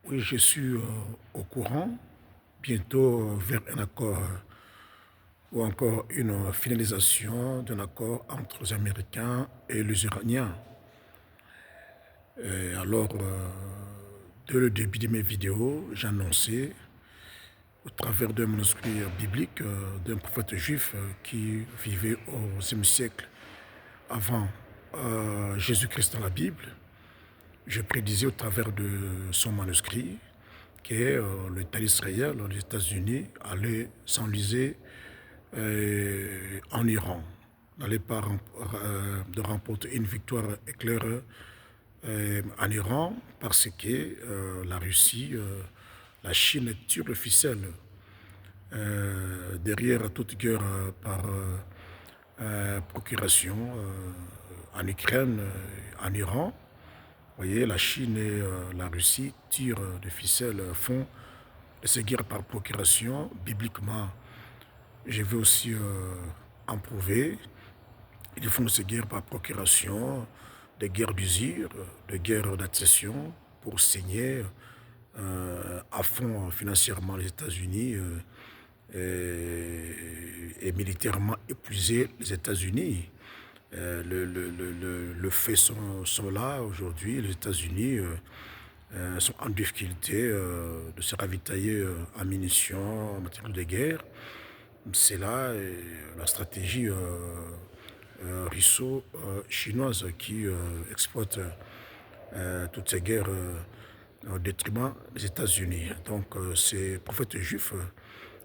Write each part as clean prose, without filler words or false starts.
Oui, je suis au courant, bientôt vers un accord ou encore une finalisation d'un accord entre les Américains et les Iraniens. Et alors, dès le début de mes vidéos, j'ai annoncé, au travers d'un manuscrit biblique d'un prophète juif qui vivait au 6 siècle avant Jésus-Christ dans la Bible, je prédisais au travers de son manuscrit que l'État d'Israël, les États-Unis, allaient s'enliser en Iran, n'allait pas de remporter une victoire éclair en Iran parce que la Russie, la Chine tire le ficelle derrière toute guerre par procuration en Ukraine, en Iran. Vous voyez, la Chine et la Russie tirent le ficelle, font de ces guerres par procuration. Bibliquement, je veux aussi en prouver. Ils font de ces guerres par procuration, des guerres d'usure, des guerres d'accession pour saigner à fond financièrement les États-Unis et militairement épuiser les États-Unis. Le fait sont là aujourd'hui. Les États-Unis sont en difficulté de se ravitailler en munitions, en matériel de guerre. C'est là la stratégie russo-chinoise qui exploite toutes ces guerres au détriment des États-Unis. Donc ces prophètes juifs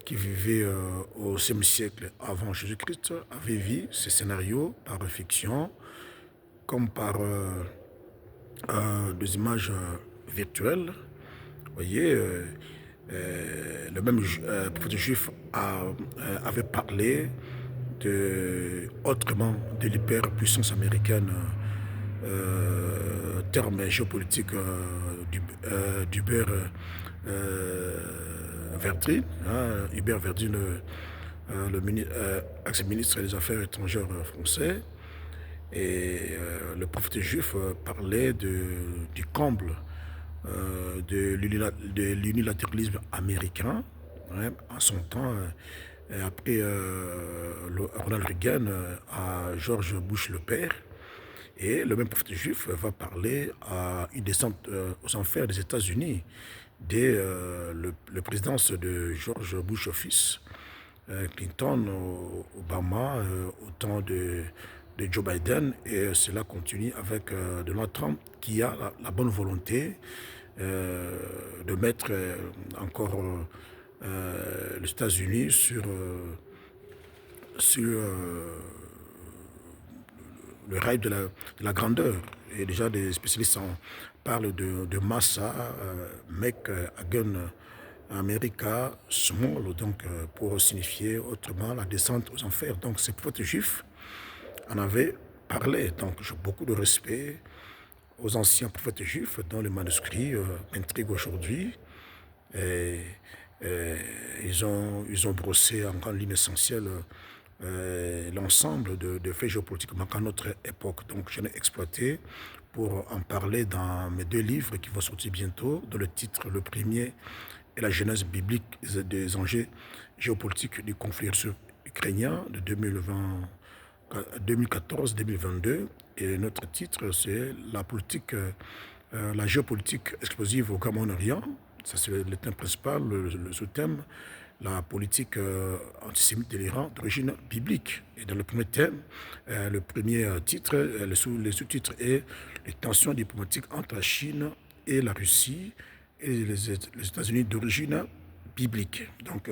qui vivaient au 6e siècle avant Jésus-Christ avaient vu ces scénarios par fiction comme par des images virtuelles. Vous voyez, le même prophète juif avait parlé autrement de l'hyperpuissance américaine, terme géopolitique d'Hubert Verdun, hein, Hubert Verdun, le ex-ministre des Affaires étrangères français. Et le prophète juif parlait du comble de l'unilatéralisme américain, hein, en son temps, après Ronald Reagan à George Bush le père. Et le même prophète juif va parler à une descente aux enfers des États-Unis dès la présidence de George Bush fils, Clinton, Obama, au temps de Joe Biden, et cela continue avec Donald Trump qui a la bonne volonté de mettre encore les États-Unis sur le rail de la grandeur. Et déjà des spécialistes parlent de Massa, Make Again America Small, donc pour signifier autrement la descente aux enfers. Donc ces prophètes juifs en avaient parlé. Donc j'ai beaucoup de respect aux anciens prophètes juifs dont les manuscrits m'intriguent aujourd'hui. Et, et ils ont brossé en grande ligne essentielle l'ensemble de faits géopolitiques manquant à notre époque. Donc je l'ai exploité pour en parler dans mes 2 livres qui vont sortir bientôt, dont le titre, le premier, est la genèse biblique des enjeux géopolitiques du conflit ukrainien de 2014-2022. Et notre titre, c'est la géopolitique explosive au Grand-Orient. Ça, c'est le thème principal, le sous-thème, la politique antisémite de l'Iran d'origine biblique. Et dans le premier thème, le premier titre, le sous-titre est les tensions diplomatiques entre la Chine et la Russie et les États-Unis d'origine biblique. Donc,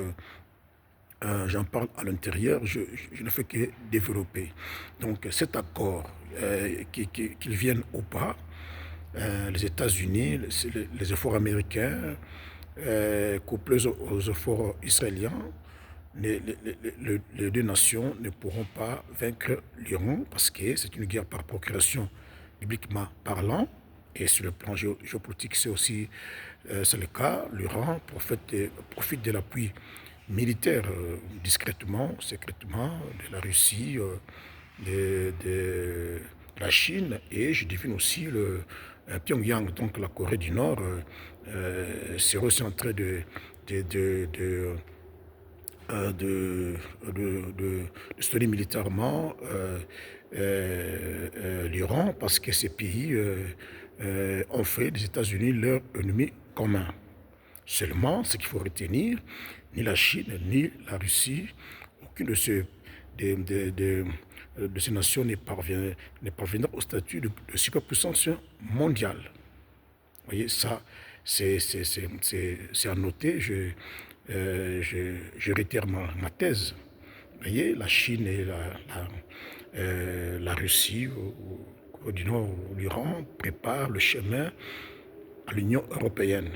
j'en parle à l'intérieur, je ne fais que développer. Donc cet accord, qu'il vienne ou pas, les États-Unis, les efforts américains, couplés aux efforts israéliens, les 2 nations ne pourront pas vaincre l'Iran parce que c'est une guerre par procuration, bibliquement parlant. Et sur le plan géopolitique, c'est aussi c'est le cas. L'Iran profite de l'appui militaire discrètement, secrètement, de la Russie, de la Chine, et je devine aussi Pyongyang, donc la Corée du Nord, serait aussi en train de, de, de, euh, de, de soutenir militairement l'Iran parce que ces pays ont fait des États-Unis leur ennemi commun. Seulement, ce qu'il faut retenir, ni la Chine, ni la Russie, aucune de ces nations ne parviendra au statut de superpuissance mondiale. Vous voyez, ça, c'est à noter. Je réitère ma thèse. Vous voyez, la Chine et la Russie, au du Nord, l'Iran, préparent le chemin à l'Union européenne.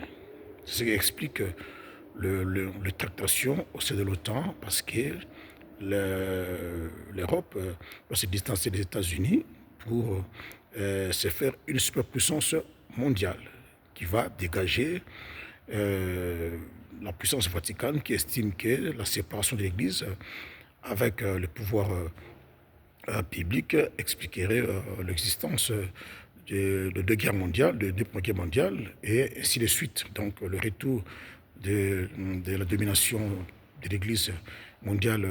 C'est ce qui explique les tractations au sein de l'OTAN, parce que l'Europe doit se distancer des États-Unis pour se faire une superpuissance mondiale qui va dégager la puissance vaticane qui estime que la séparation de l'Église avec le pouvoir biblique expliquerait l'existence de deux guerres mondiales, de deux premières guerres mondiales, et ainsi de suite. Donc le retour de la domination de l'Église mondiale,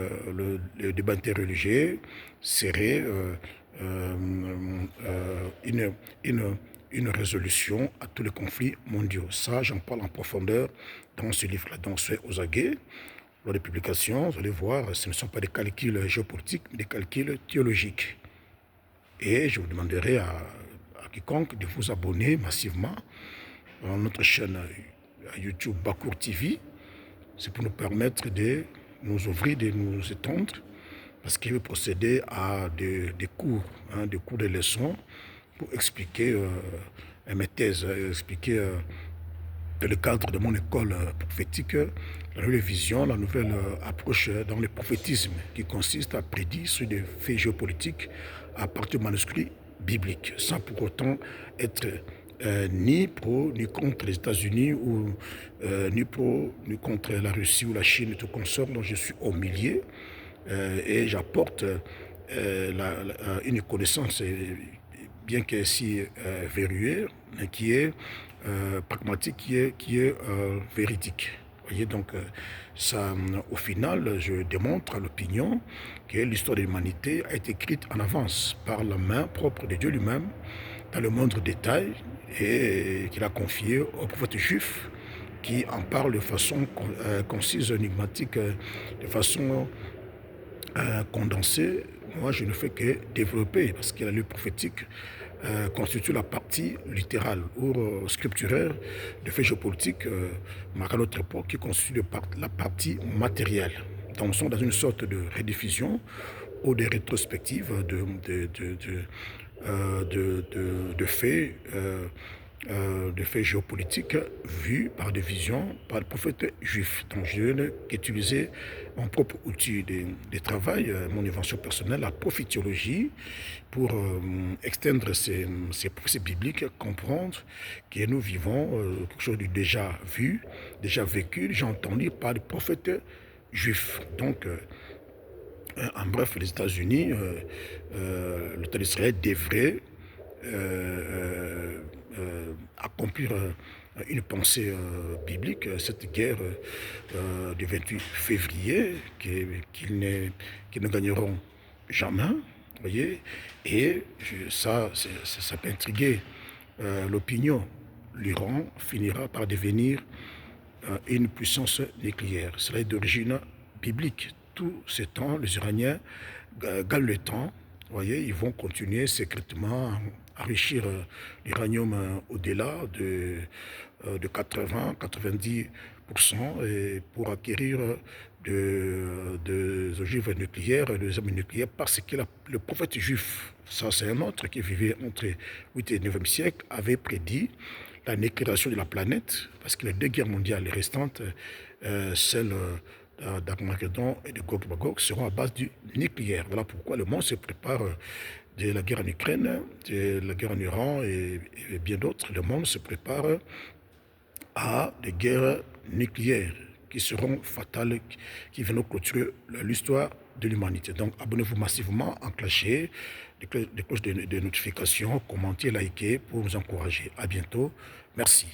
le débat interreligieux serait une résolution à tous les conflits mondiaux. Ça, j'en parle en profondeur dans ce livre-là. Donc, c'est aux aguets. Lors des publications, vous allez voir, ce ne sont pas des calculs géopolitiques, mais des calculs théologiques. Et je vous demanderai à quiconque de vous abonner massivement à notre chaîne YouTube Bakour TV. C'est pour nous permettre de nous ouvrir, de nous étendre, parce qu'il veut procéder à des cours, des cours de leçons pour expliquer mes thèses, expliquer dans le cadre de mon école prophétique la nouvelle vision, la nouvelle approche dans le prophétisme qui consiste à prédire sur des faits géopolitiques à partir de manuscrits bibliques, sans pour autant être ni pro ni contre les États-Unis ou ni pro ni contre la Russie ou la Chine et tout consort. Donc je suis au milieu et j'apporte une connaissance bien que si verrouillée, mais qui est pragmatique, qui est véridique. Vous voyez, donc ça, au final, je démontre à l'opinion que l'histoire de l'humanité a été écrite en avance par la main propre de Dieu lui-même, dans le moindre détail, et qu'il a confié aux prophètes juifs qui en parlent de façon concise, énigmatique, de façon condensée. Moi, je ne fais que développer, parce que la lutte prophétique constitue la partie littérale ou scripturaire de faits géopolitiques marquant notre époque, qui constitue la partie matérielle. Donc, nous sommes dans une sorte de rediffusion ou de rétrospective de faits. De faits géopolitiques vus par des visions par le prophète juif. Donc je n'ai qu'utilisé mon propre outil de travail, mon invention personnelle, la prophétiologie, pour extendre ces prophéties bibliques, comprendre que nous vivons quelque chose de déjà vu, déjà vécu, déjà entendu par les prophètes juifs. Donc, en bref, les États-Unis, l'État d'Israël devrait accomplir une pensée biblique, cette guerre du 28 février, qu'ils ne gagneront jamais, vous voyez, et ça peut intriguer l'opinion. L'Iran finira par devenir une puissance nucléaire. Cela est d'origine biblique. Tout ce temps, les Iraniens gagnent le temps. Vous voyez, ils vont continuer secrètement à enrichir l'uranium au-delà de 80-90% et pour acquérir des ogives nucléaires, des armes nucléaires, parce que le prophète juif, ça c'est un autre qui vivait entre 8 et 9e siècle, avait prédit la nucléarisation de la planète, parce que les deux guerres mondiales restantes, celles d'Armageddon et de Gog Magog, seront à base du nucléaire. Voilà pourquoi le monde se prépare de la guerre en Ukraine, de la guerre en Iran et bien d'autres. Le monde se prépare à des guerres nucléaires qui seront fatales, qui viendront clôturer l'histoire de l'humanité. Donc, abonnez-vous massivement, enclenchez les cloches de notification, commentez, likez pour nous encourager. À bientôt. Merci.